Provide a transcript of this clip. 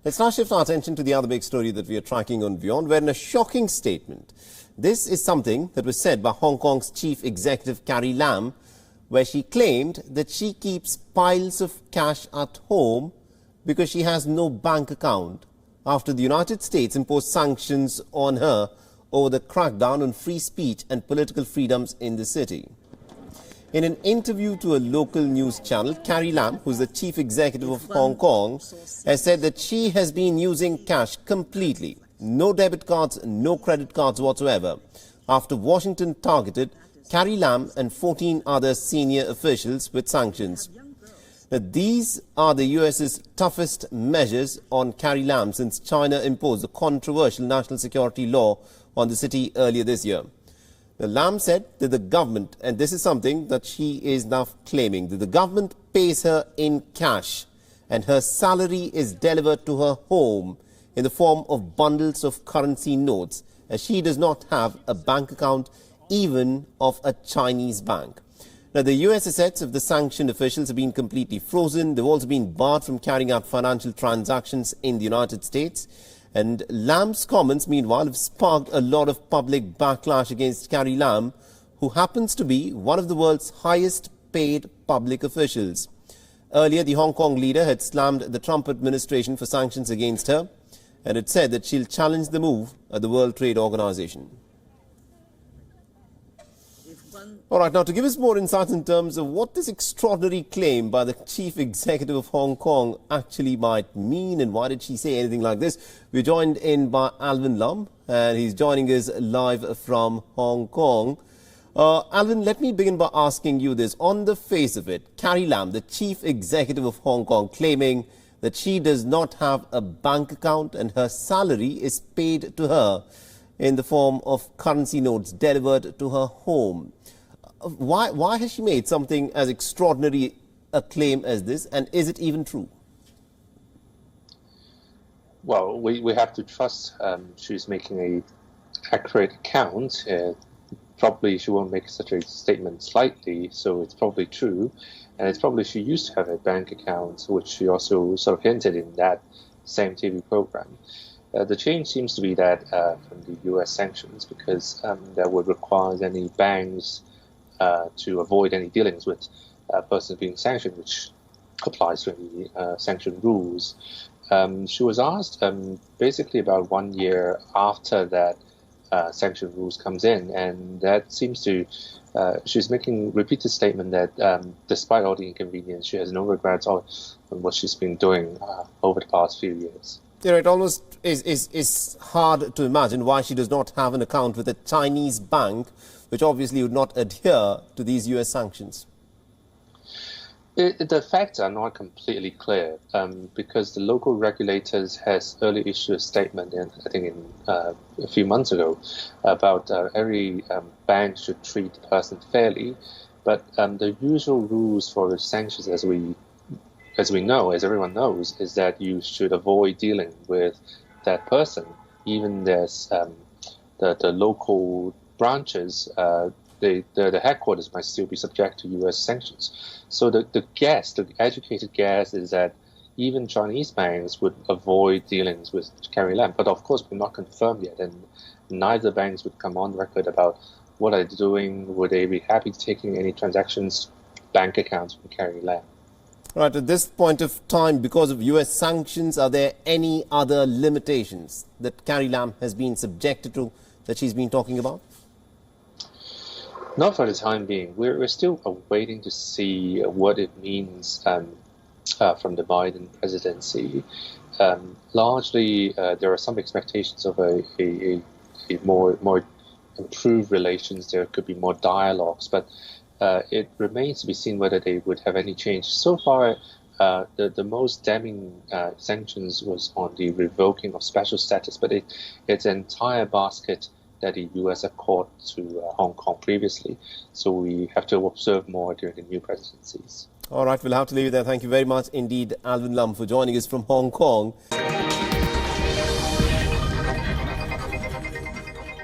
Let's now shift our attention to the other big story that we are tracking on WION, where in a shocking statement, this is something that was said by Hong Kong's chief executive Carrie Lam, where she claimed that she keeps piles of cash at home because she has no bank account after the United States imposed sanctions on her over the crackdown on free speech and political freedoms in the city. In an interview to a local news channel, Carrie Lam, who is the chief executive of Hong Kong, has said that she has been using cash completely, no debit cards, no credit cards whatsoever, after Washington targeted Carrie Lam and 14 other senior officials with sanctions. Now, these are the US's toughest measures on Carrie Lam since China imposed a controversial national security law on the city earlier this year. The Lam said that the government, and this is something that she is now claiming, that the government pays her in cash and her salary is delivered to her home in the form of bundles of currency notes, as she does not have a bank account even of a Chinese bank. Now, the US assets of the sanctioned officials have been completely frozen. They've also been barred from carrying out financial transactions in the United States. And Lam's comments, meanwhile, have sparked a lot of public backlash against Carrie Lam, who happens to be one of the world's highest paid public officials. Earlier, the Hong Kong leader had slammed the Trump administration for sanctions against her, and it said that she'll challenge the move at the World Trade Organization. All right, now to give us more insights in terms of what this extraordinary claim by the chief executive of Hong Kong actually might mean and why did she say anything like this, we're joined in by Alvin Lam, and he's joining us live from Hong Kong. Alvin, let me begin by asking you this. On the face of it, Carrie Lam, the chief executive of Hong Kong, claiming that she does not have a bank account and her salary is paid to her in the form of currency notes delivered to her home. Why has she made something as extraordinary a claim as this, and is it even true? Well, we have to trust she's making an accurate account. Probably she won't make such a statement slightly, so it's probably true. And it's probably she used to have a bank account, which she also sort of hinted in that same TV program. The change seems to be that from the US sanctions, because that would require any banks to avoid any dealings with a person being sanctioned, which applies to any sanction rules. She was asked basically about 1 year after that sanction rules comes in, and that seems to, she's making repeated statement that despite all the inconvenience, she has no regrets on what she's been doing over the past few years. Yeah, it almost is hard to imagine why she does not have an account with a Chinese bank, which obviously would not adhere to these US sanctions. The facts are not completely clear because the local regulators has early issued a statement, I think a few months ago, about every bank should treat the person fairly. But the usual rules for the sanctions, as everyone knows, is that you should avoid dealing with that person. Even there's the local branches, the headquarters might still be subject to U.S. sanctions. So the educated guess is that even Chinese banks would avoid dealings with Carrie Lam. But of course, we're not confirmed yet, and neither banks would come on record about what are they doing. Would they be happy taking any transactions, bank accounts from Carrie Lam? Right, at this point of time, because of US sanctions, are there any other limitations that Carrie Lam has been subjected to that she's been talking about? Not for the time being. We're still waiting to see what it means from the Biden presidency. Largely, there are some expectations of a more improved relations. There could be more dialogues, but it remains to be seen whether they would have any change. So far, the most damning sanctions was on the revoking of special status, but it's an entire basket that the U.S. have called to Hong Kong previously. So we have to observe more during the new presidencies. All right, we'll have to leave it there. Thank you very much indeed, Alvin Lam, for joining us from Hong Kong.